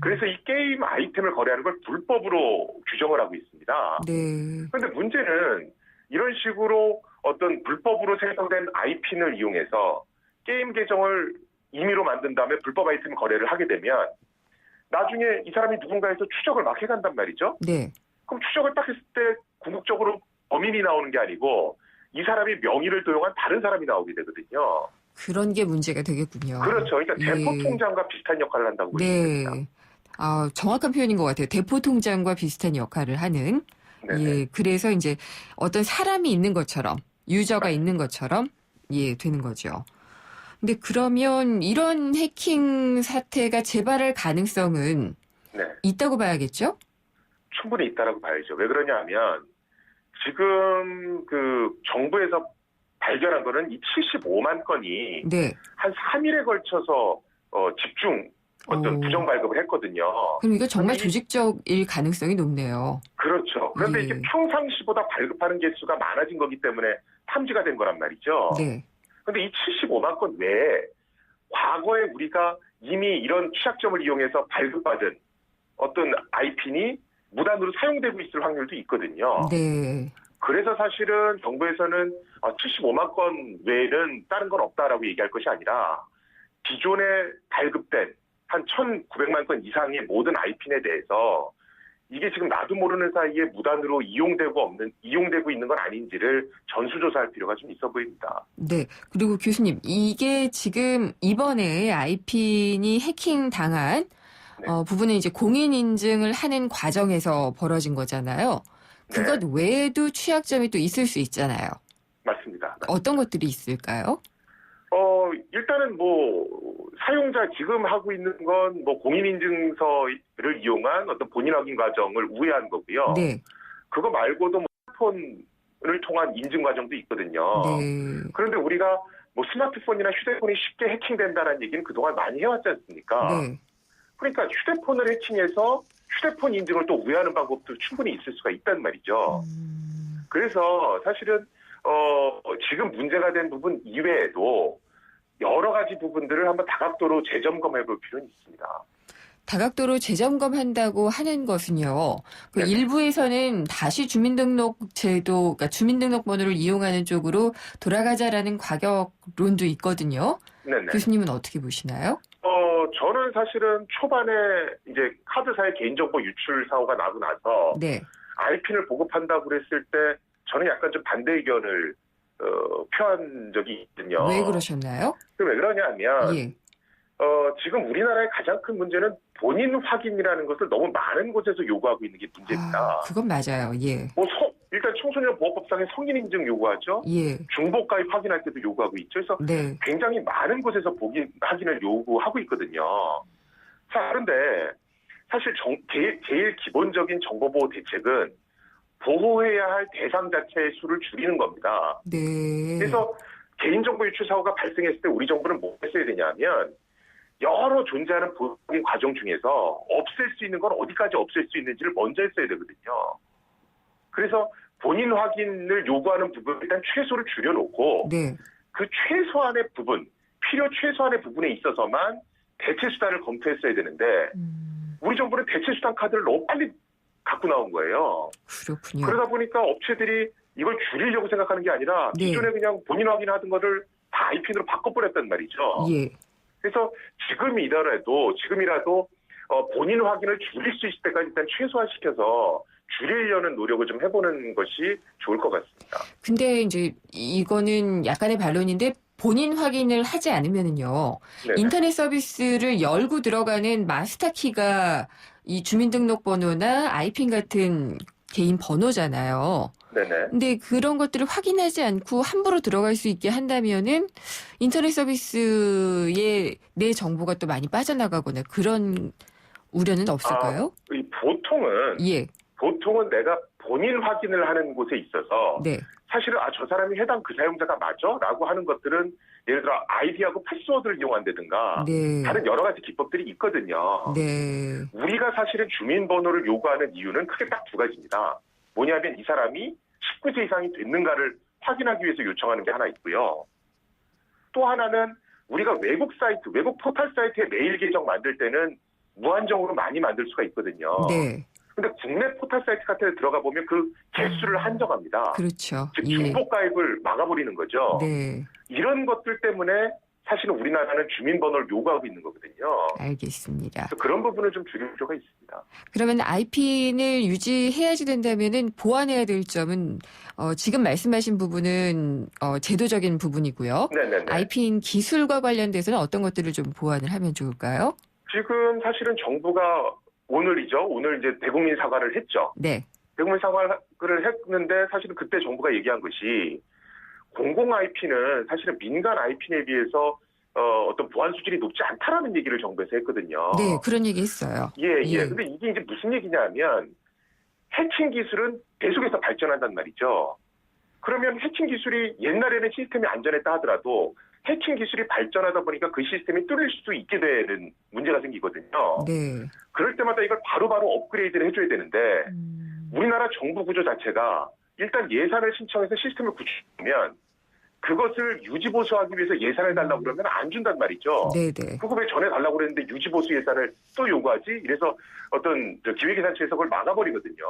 그래서 이 게임 아이템을 거래하는 걸 불법으로 규정을 하고 있습니다. 네. 그런데 문제는 이런 식으로 어떤 불법으로 생성된 아이핀을 이용해서 게임 계정을 임의로 만든 다음에 불법 아이템 거래를 하게 되면 나중에 이 사람이 누군가에서 추적을 막 해간단 말이죠. 네. 그럼 추적을 딱 했을 때 궁극적으로 범인이 나오는 게 아니고 이 사람이 명의를 도용한 다른 사람이 나오게 되거든요. 그런 게 문제가 되겠군요. 그렇죠. 그러니까 예. 대포통장과 비슷한 역할을 한다고 보시면 네. 됩니다. 정확한 표현인 것 같아요. 대포통장과 비슷한 역할을 하는. 네네. 예. 그래서 이제 어떤 사람이 있는 것처럼, 유저가 있는 것처럼, 되는 거죠. 근데 그러면 이런 해킹 사태가 재발할 가능성은 네. 있다고 봐야겠죠? 충분히 있다라고 봐야죠. 왜 그러냐 하면 지금 그 정부에서 발견한 거는 이 75만 건이 네. 한 3일에 걸쳐서 집중 어떤 부정 발급을 했거든요. 그럼 이거 정말 근데 조직적일 가능성이 높네요. 그렇죠. 그런데 예. 이게 평상시보다 발급하는 개수가 많아진 거기 때문에 탐지가 된 거란 말이죠. 네. 그런데 이 75만 건 외에 과거에 우리가 이미 이런 취약점을 이용해서 발급받은 어떤 아이핀이 무단으로 사용되고 있을 확률도 있거든요. 네. 그래서 사실은 정부에서는 75만 건 외에는 다른 건 없다라고 얘기할 것이 아니라 기존에 발급된 한 1,900만 건 이상의 모든 아이핀에 대해서 이게 지금 나도 모르는 사이에 무단으로 이용되고 있는 건 아닌지를 전수조사할 필요가 좀 있어 보입니다. 네. 그리고 교수님, 이게 지금 이번에 아이핀이 해킹 당한 부분은 이제 공인 인증을 하는 과정에서 벌어진 거잖아요. 그것 외에도 취약점이 또 있을 수 있잖아요. 맞습니다. 어떤 것들이 있을까요? 일단은 뭐 사용자 지금 하고 있는 건 뭐 공인인증서를 이용한 어떤 본인 확인 과정을 우회한 거고요. 네. 그거 말고도 뭐 스마트폰을 통한 인증 과정도 있거든요. 네. 그런데 우리가 뭐 스마트폰이나 휴대폰이 쉽게 해킹된다는 얘기는 그동안 많이 해왔지 않습니까? 네. 그러니까 휴대폰을 해킹해서 휴대폰 인증을 또 우회하는 방법도 충분히 있을 수가 있단 말이죠. 그래서 사실은 지금 문제가 된 부분 이외에도 여러 가지 부분들을 한번 다각도로 재점검해 볼 필요는 있습니다. 다각도로 재점검한다고 하는 것은요. 그 네네. 일부에서는 다시 주민등록제도, 그러니까 주민등록번호를 이용하는 쪽으로 돌아가자라는 과격론도 있거든요. 네네. 교수님은 어떻게 보시나요? 저는 사실은 초반에 이제 카드사의 개인정보 유출 사고가 나고 나서 네. 아이핀을 보급한다고 그랬을 때 저는 약간 좀 반대 의견을 표한 적이 있거든요. 왜 그러셨나요? 왜 그러냐면 예. 지금 우리나라의 가장 큰 문제는 본인 확인이라는 것을 너무 많은 곳에서 요구하고 있는 게 문제입니다. 그건 맞아요. 예. 일단 청소년 보호법상의 성인 인증 요구하죠. 예. 중복가입 확인할 때도 요구하고 있죠. 그래서 네. 굉장히 많은 곳에서 확인을 요구하고 있거든요. 자, 그런데 사실 제일 기본적인 정보보호 대책은 보호해야 할 대상 자체의 수를 줄이는 겁니다. 네. 그래서 개인정보 유출 사고가 발생했을 때 우리 정부는 뭐 했어야 되냐면 여러 존재하는 보호 과정 중에서 없앨 수 있는 건 어디까지 없앨 수 있는지를 먼저 했어야 되거든요. 그래서 본인 확인을 요구하는 부분 일단 최소를 줄여놓고 네. 그 최소한의 부분, 필요 최소한의 부분에 있어서만 대체 수단을 검토했어야 되는데 우리 정부는 대체 수단 카드를 너무 빨리 갖고 나온 거예요. 그렇군요. 그러다 보니까 업체들이 이걸 줄이려고 생각하는 게 아니라 네. 기존에 그냥 본인 확인하던 거를 다 아이핀으로 바꿔버렸단 말이죠. 예. 그래서 지금이라도 본인 확인을 줄일 수 있을 때까지 일단 최소화시켜서 줄이려는 노력을 좀 해보는 것이 좋을 것 같습니다. 근데 이제 이거는 약간의 반론인데 본인 확인을 하지 않으면은요. 네네. 인터넷 서비스를 열고 들어가는 마스터키가 이 주민등록번호나 아이핀 같은 개인 번호잖아요. 네네. 근데 그런 것들을 확인하지 않고 함부로 들어갈 수 있게 한다면은 인터넷 서비스에 내 정보가 또 많이 빠져나가거나 그런 우려는 없을까요? 보통은 내가 본인 확인을 하는 곳에 있어서 네. 사실은 저 사람이 해당 그 사용자가 맞아? 라고 하는 것들은 예를 들어 아이디하고 패스워드를 이용한다든가 네. 다른 여러 가지 기법들이 있거든요. 네. 우리가 사실은 주민번호를 요구하는 이유는 크게 딱 두 가지입니다. 뭐냐면 이 사람이 19세 이상이 됐는가를 확인하기 위해서 요청하는 게 하나 있고요. 또 하나는 우리가 외국 포털 사이트에 메일 계정 만들 때는 무한정으로 많이 만들 수가 있거든요. 네. 근데 국내 포털 사이트 같은 데 들어가 보면 그 개수를 한정합니다. 그렇죠. 즉 예. 중복 가입을 막아버리는 거죠. 네. 이런 것들 때문에 사실은 우리나라는 주민번호를 요구하고 있는 거거든요. 알겠습니다. 그래서 그런 부분을 좀 줄일 필요가 있습니다. 그러면 아이핀을 유지해야지 된다면은 보완해야 될 점은 지금 말씀하신 부분은 제도적인 부분이고요. 네네네. 아이핀 기술과 관련돼서는 어떤 것들을 좀 보완을 하면 좋을까요? 지금 사실은 정부가 오늘 이제 대국민 사과를 했죠. 네. 대국민 사과를 했는데 사실은 그때 정부가 얘기한 것이 공공 IP는 사실은 민간 IP에 비해서 어떤 보안 수준이 높지 않다라는 얘기를 정부에서 했거든요. 네, 그런 얘기 했어요. 예. 예. 근데 이게 이제 무슨 얘기냐면 해킹 기술은 계속해서 발전한단 말이죠. 그러면 해킹 기술이 옛날에는 시스템이 안전했다 하더라도 해킹 기술이 발전하다 보니까 그 시스템이 뚫릴 수도 있게 되는 문제가 생기거든요. 네. 그럴 때마다 이걸 바로바로 업그레이드를 해줘야 되는데 우리나라 정부 구조 자체가 일단 예산을 신청해서 시스템을 구축하면 그것을 유지보수하기 위해서 예산을 달라고 그러면 안 준단 말이죠. 네네. 그거 왜 전에 달라고 그랬는데 유지보수 예산을 또 요구하지? 이래서 어떤 기획예산처에서 그걸 막아버리거든요.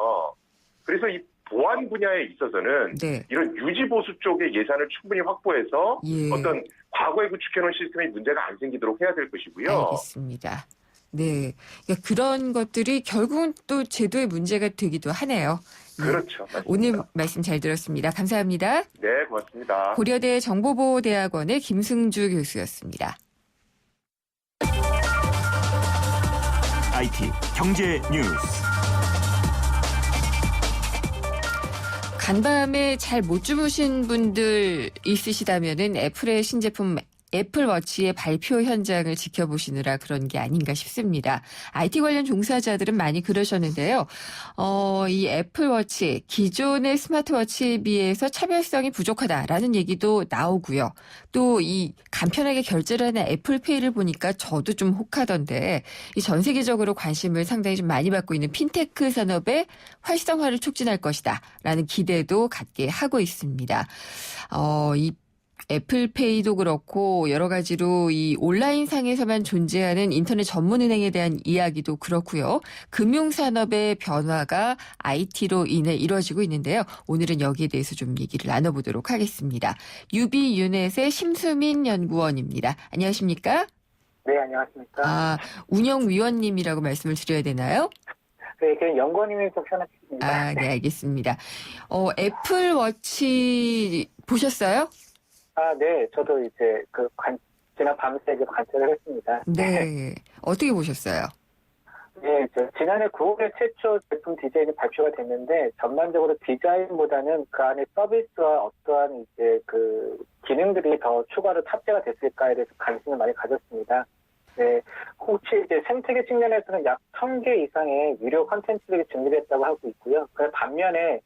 그래서 이 보안 분야에 있어서는 네. 이런 유지보수 쪽의 예산을 충분히 확보해서 예. 어떤 과거에 구축해놓은 시스템에 문제가 안 생기도록 해야 될 것이고요. 알겠습니다. 네. 그러니까 그런 것들이 결국은 또 제도의 문제가 되기도 하네요. 그렇죠. 맞습니다. 오늘 말씀 잘 들었습니다. 감사합니다. 네, 고맙습니다. 고려대 정보보호대학원의 김승주 교수였습니다. IT 경제 뉴스. 간밤에 잘 못 주무신 분들 있으시다면은 애플의 신제품 애플워치의 발표 현장을 지켜보시느라 그런 게 아닌가 싶습니다. IT 관련 종사자들은 많이 그러셨는데요. 이 애플워치, 기존의 스마트워치에 비해서 차별성이 부족하다라는 얘기도 나오고요. 또 이 간편하게 결제를 하는 애플페이를 보니까 저도 좀 혹하던데 이 전 세계적으로 관심을 상당히 좀 많이 받고 있는 핀테크 산업의 활성화를 촉진할 것이다라는 기대도 갖게 하고 있습니다. 이 애플페이도 그렇고 여러 가지로 이 온라인상에서만 존재하는 인터넷 전문은행에 대한 이야기도 그렇고요. 금융산업의 변화가 IT로 인해 이루어지고 있는데요. 오늘은 여기에 대해서 좀 얘기를 나눠보도록 하겠습니다. 유비유넷의 심수민 연구원입니다. 안녕하십니까? 네, 안녕하십니까? 운영위원님이라고 말씀을 드려야 되나요? 네, 그냥 연구원님이 좀 편하겠습니다. 네, 알겠습니다. 애플워치 보셨어요? 네, 저도 이제 지난 밤새 관찰을 했습니다. 네. 어떻게 보셨어요? 네, 지난해 9월에 최초 제품 디자인이 발표가 됐는데 전반적으로 디자인보다는 그 안에 서비스와 어떠한 이제 기능들이 더 추가로 탑재가 됐을까에 대해서 관심을 많이 가졌습니다. 네, 혹시 이제 생태계 측면에서는 약 1000개 이상의 유료 콘텐츠들이 준비됐다고 하고 있고요. 그 반면에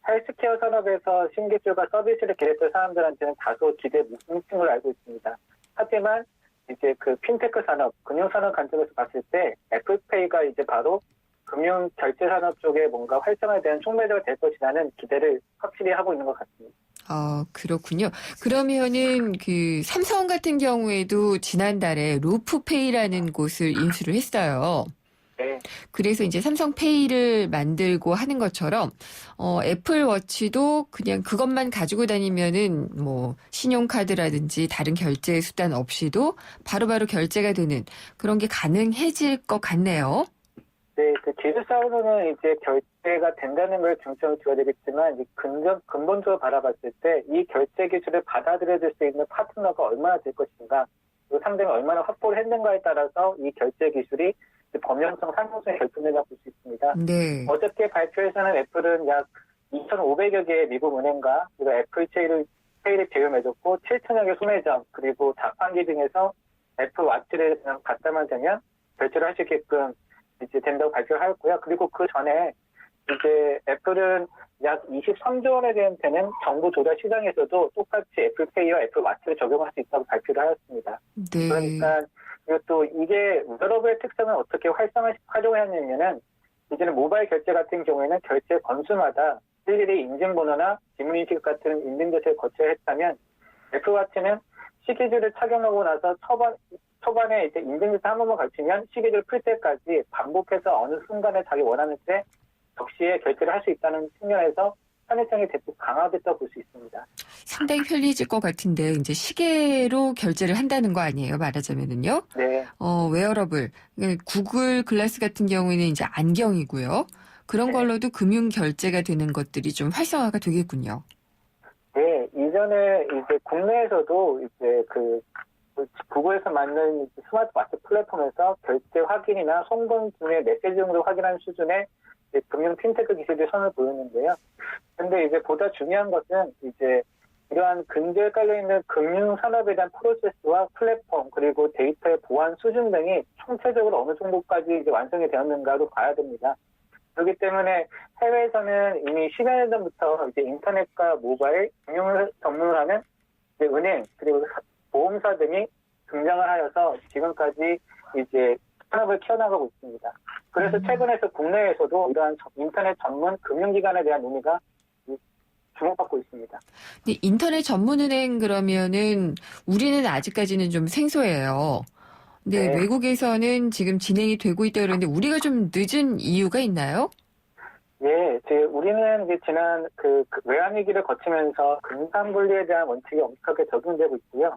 헬스케어 산업에서 신기술과 서비스를 기대했던 사람들한테는 다소 기대 무심층 걸 알고 있습니다. 하지만 이제 핀테크 산업, 금융산업 관점에서 봤을 때 애플페이가 이제 바로 금융 결제 산업 쪽에 뭔가 활성화에 대한 촉매제가 될 것이라는 기대를 확실히 하고 있는 것 같습니다. 그렇군요. 그러면은 삼성 같은 경우에도 지난달에 루프페이라는 곳을 인수를 했어요. 네. 그래서 이제 삼성페이를 만들고 하는 것처럼 애플워치도 그냥 그것만 가지고 다니면은 뭐 신용카드라든지 다른 결제 수단 없이도 바로바로 결제가 되는 그런 게 가능해질 것 같네요. 네, 기술상으로는 이제 결제가 된다는 걸 중점을 두어야 되겠지만 근본적으로 바라봤을 때 이 결제 기술을 받아들여줄 수 있는 파트너가 얼마나 될 것인가, 그리고 상대가 얼마나 확보를 했는가에 따라서 이 결제 기술이 범용성, 상용성이 결정된다고 볼 수 있습니다. 네. 어저께 발표에서는 애플은 약 2,500여 개의 미국 은행과 그리고 애플페이를 제휴 맺었고 7,000여 개 소매점 그리고 자판기 등에서 애플워치를 그냥 갖다만 되면 결제를 할 수 있게끔 이제 된다고 발표를 하였고요. 그리고 그 전에 이제 애플은 약 23조 원에 되는 정보 조달 시장에서도 똑같이 애플페이와 애플워치를 적용할 수 있다고 발표를 하였습니다. 네. 그러니까 그리고 또 이게 웨어러블의 특성을 어떻게 활용하냐면은 이제는 모바일 결제 같은 경우에는 결제 건수마다 일일이 인증번호나 지문인식 같은 인증 절차를 거쳐야 했다면 애플워치는 시계줄을 착용하고 나서 초반에 이제 인증 절차 한 번만 거치면 시계줄 풀 때까지 반복해서 어느 순간에 자기 원하는 때 적시에 결제를 할 수 있다는 측면에서 편의성이 대폭 강화됐다고 볼 수 있습니다. 상당히 편리해질 것 같은데 이제 시계로 결제를 한다는 거 아니에요, 말하자면은요? 네. 웨어러블, 구글 글라스 같은 경우에는 이제 안경이고요. 그런 걸로도 금융 결제가 되는 것들이 좀 활성화가 되겠군요. 네, 이전에 이제 국내에서도 이제 구글에서 만든 스마트워치 플랫폼에서 결제 확인이나 송금 중에 메시지 정도 확인하는 수준의 금융 핀테크 기술이 선을 보였는데요. 근데 이제 보다 중요한 것은 이제 이러한 근저에 깔려있는 금융 산업에 대한 프로세스와 플랫폼 그리고 데이터의 보안 수준 등이 총체적으로 어느 정도까지 이제 완성이 되었는가도 봐야 됩니다. 그렇기 때문에 해외에서는 이미 10여 년 전부터 이제 인터넷과 모바일, 금융을 전문으로 하는 이제 은행 그리고 보험사 등이 등장을 하여서 지금까지 이제 산업을 키워나가고 있습니다. 그래서 최근에서 국내에서도 이러한 인터넷 전문 금융기관에 대한 논의가 주목받고 있습니다. 근데 인터넷 전문은행 그러면은 우리는 아직까지는 좀 생소해요. 근데 네. 외국에서는 지금 진행이 되고 있다 그러는데 우리가 좀 늦은 이유가 있나요? 예, 우리는 이제 지난 외환위기를 거치면서 금산분리에 대한 원칙이 엄격하게 적용되고 있고요.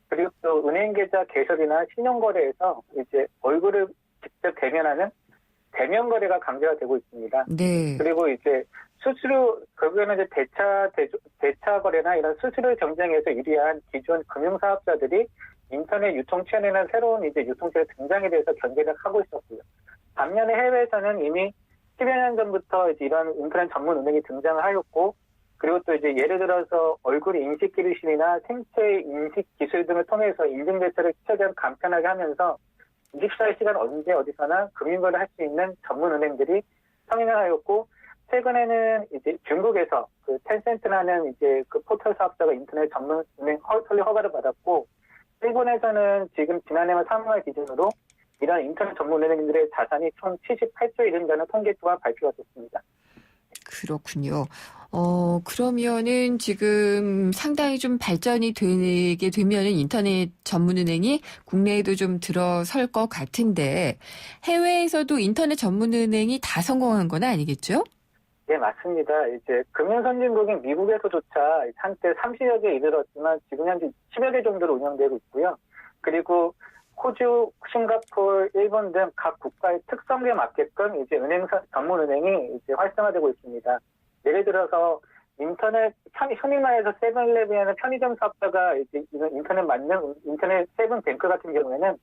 그리고 또 은행 계좌 개설이나 신용거래에서 이제 얼굴을 직접 대면하는 대면 거래가 강제가 되고 있습니다. 네. 그리고 이제 수수료, 결국에는 이제 대차 거래나 이런 수수료 경쟁에서 유리한 기존 금융사업자들이 인터넷 유통체에는 새로운 이제 유통체의 등장에 대해서 견제를 하고 있었고요. 반면에 해외에서는 이미 10여 년 전부터 이제 이런 인터넷 전문 은행이 등장을 하였고, 그리고 또 이제 예를 들어서 얼굴 인식 기술이나 생체 인식 기술 등을 통해서 인증 절차를 최대한 간편하게 하면서 24시간 언제 어디서나 금융거래를 할 수 있는 전문 은행들이 성행을 하였고, 최근에는 이제 중국에서 그 텐센트라는 이제 그 포털 사업자가 인터넷 전문 은행 설립 허가를 받았고, 일본에서는 지금 지난해와 3월 기준으로 이런 인터넷 전문 은행들의 자산이 총 78조에 이른다는 통계가 발표가 됐습니다. 그렇군요. 그러면은 지금 상당히 좀 발전이 되게 되면은 인터넷 전문은행이 국내에도 좀 들어설 것 같은데, 해외에서도 인터넷 전문은행이 다 성공한 건 아니겠죠? 네, 맞습니다. 이제 금융선진국인 미국에서조차 한때 30여 개에 이르렀지만 지금 현재 10여 개 정도로 운영되고 있고요. 그리고 호주, 싱가포르, 일본 등 각 국가의 특성에 맞게끔 이제 전문은행이 이제 활성화되고 있습니다. 예를 들어서 인터넷, 흔히 말해서 세븐일레븐이나 편의점 사업자가 이제 이런 인터넷 세븐뱅크 같은 경우에는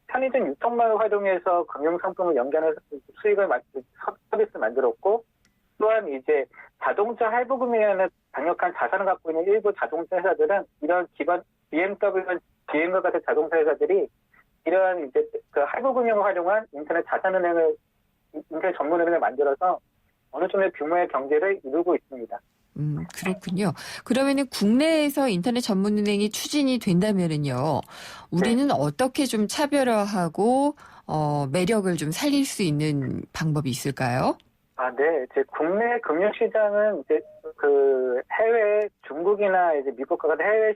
편의점 유통망을 활용해서 금융상품을 연결해서 수익을 서비스 만들었고, 또한 이제 자동차 할부금이라는 강력한 자산을 갖고 있는 일부 자동차 회사들은 이런 기반 BMW, GM과 같은 자동차 회사들이 이러한 이제 그 할부금융을 활용한 인터넷 전문은행을 만들어서 어느 정도의 규모의 경제를 이루고 있습니다. 그렇군요. 그러면은 국내에서 인터넷 전문은행이 추진이 된다면은요, 우리는 네. 어떻게 좀 차별화하고 매력을 좀 살릴 수 있는 방법이 있을까요? 네. 이제 국내 금융시장은 이제 그 해외 중국이나 이제 미국과 같은 해외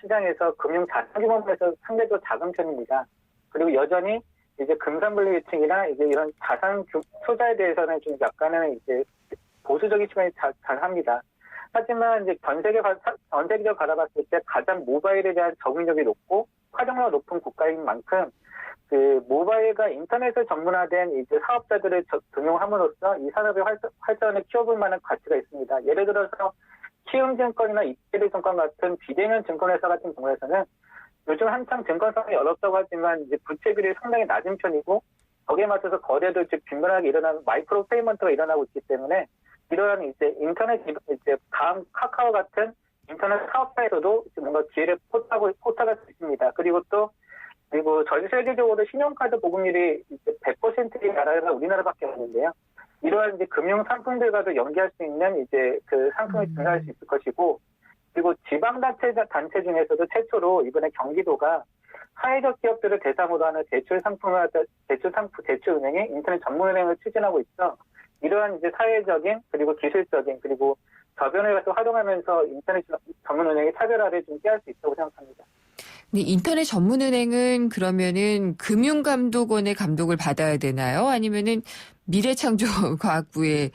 시장에서 금융 자산 규모에서 상대적으로 작은 편입니다. 그리고 여전히 이제 금산분리유통이나 이제 이런 자산 투자에 대해서는 좀 약간은 이제 보수적인 시각이 잘합니다. 하지만 이제 전 세계적으로 바라봤을 때 가장 모바일에 대한 적응력이 높고 활용도가 높은 국가인 만큼 그 모바일과 인터넷을 전문화된 이제 사업자들을 등용함으로써 이 산업의 활성화를 키워볼 만한 가치가 있습니다. 예를 들어서 키움증권이나 이태리증권 같은 비대면 증권회사 같은 경우에서는 요즘 한창 증권사업이 어렵다고 하지만 이제 부채비율이 상당히 낮은 편이고, 거기에 맞춰서 거래도 이제 빈번하게 일어나는 마이크로 페이먼트가 일어나고 있기 때문에 이러한 이제 인터넷 이제 다음 카카오 같은 인터넷 사업자에서도 뭔가 기회를 포착할 수 있습니다. 그리고 전 세계적으로 신용카드 보급률이 이제 100%의 나라가 우리나라밖에 없는데요. 이러한 이제 금융 상품들과도 연계할 수 있는 이제 그 상품이 증가할 수 있을 것이고, 그리고 지방단체 중에서도 최초로 이번에 경기도가 사회적 기업들을 대상으로 하는 대출은행의 인터넷 전문은행을 추진하고 있어 이러한 이제 사회적인 그리고 기술적인 그리고 저변을 같이 활용하면서 인터넷 전문은행의 차별화를 좀 꾀할 수 있다고 생각합니다. 근데 인터넷 전문은행은 그러면은 금융감독원의 감독을 받아야 되나요? 아니면은 미래창조과학부의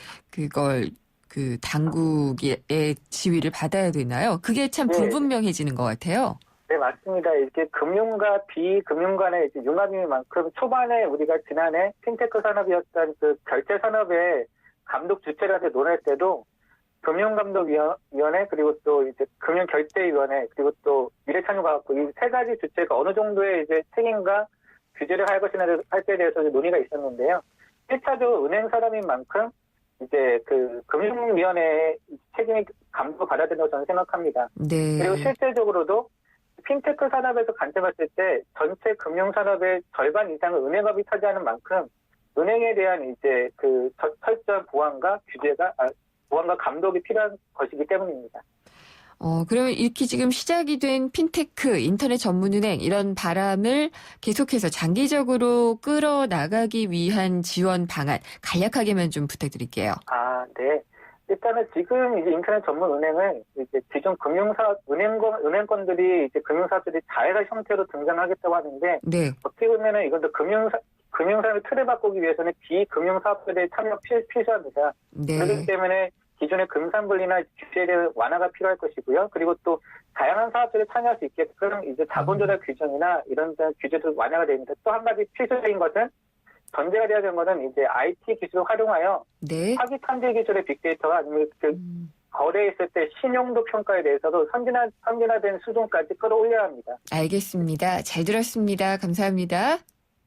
그 당국의 지위를 받아야 되나요? 그게 참 네. 불분명해지는 것 같아요. 네, 맞습니다. 이게 금융과 비금융 간의 이제 융합인 만큼 초반에 우리가 지난해 핀테크 산업이었던 그 결제 산업의 감독 주체를 논할 때도 금융감독위원회 그리고 또 이제 금융결제위원회 그리고 또 미래창조과학부 이 세 가지 주체가 어느 정도의 이제 책임과 규제를 할 것이냐 할 때에 대해서 논의가 있었는데요. 1차적으로 은행 산업인 만큼 이제 그 금융위원회의 책임이 감독을 받아야 된다고 저는 생각합니다. 네. 그리고 실제적으로도 핀테크 산업에서 관점했을 때 전체 금융산업의 절반 이상을 은행업이 차지하는 만큼 은행에 대한 이제 그 철저한 보안과 보안과 감독이 필요한 것이기 때문입니다. 그러면 이렇게 지금 시작이 된 핀테크, 인터넷 전문은행 이런 바람을 계속해서 장기적으로 끌어나가기 위한 지원 방안 간략하게만 좀 부탁드릴게요. 네. 일단은 지금 이제 인터넷 전문 은행을 이제 기존 은행권들이 이제 금융사업들이 자회사 형태로 등장하겠다고 하는데, 네. 어떻게 보면은 이것도 금융사업의 틀을 바꾸기 위해서는 비금융사업들의 참여 필수합니다. 네. 그렇기 때문에 기존의 금산분리나 규제에 대한 완화가 필요할 것이고요. 그리고 또 다양한 사업들이 참여할 수 있게끔 이제 자본조달 규정이나 이런 규제도 완화가 됩니다. 또 한 가지 필수적인 것은 전제가 되어야 되는 것은 이제 IT 기술을 활용하여 네. 사기 탐지 기술의 빅데이터와 아니면 거래했을 때 신용도 평가에 대해서도 선진화된 수준까지 끌어올려야 합니다. 알겠습니다. 잘 들었습니다. 감사합니다.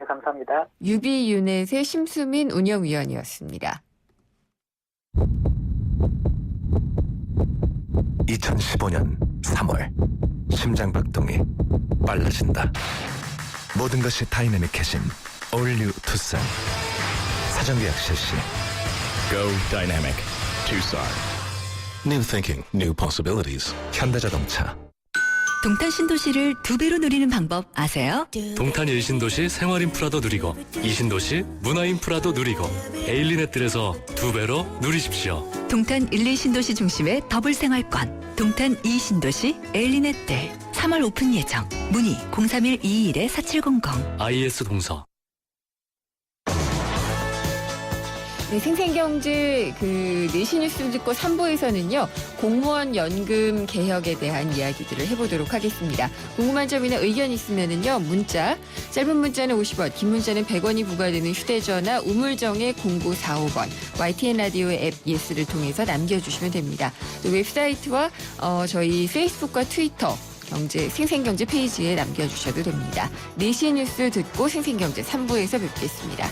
네, 감사합니다. 유비유넷의 심수민 운영위원이었습니다. 2015년 3월 심장박동이 빨라진다. 모든 것이 다이내믹해진 All New Tucson. 사전계약 실시. Go Dynamic Tucson. New thinking, new possibilities. 현대자동차. 동탄 신도시를 2배로 누리는 방법 아세요? 동탄 1신도시 생활인프라도 누리고 2신도시 문화인프라도 누리고 에일리넷들에서 2배로 누리십시오. 동탄 1, 2신도시 중심의 더블 생활권. 동탄 2신도시 에일리넷들 3월 오픈 예정. 문의 031-221-4700. IS 동서. 네, 생생경제 내시 뉴스 듣고 3부에서는요. 공무원 연금 개혁에 대한 이야기들을 해보도록 하겠습니다. 궁금한 점이나 의견 있으면은요. 문자, 짧은 문자는 50원, 긴 문자는 100원이 부과되는 휴대전화 우물정의 0945번, YTN 라디오의 앱 예스를 통해서 남겨주시면 됩니다. 또 웹사이트와 저희 페이스북과 트위터 생생경제 페이지에 남겨주셔도 됩니다. 내시 뉴스 듣고 생생경제 3부에서 뵙겠습니다.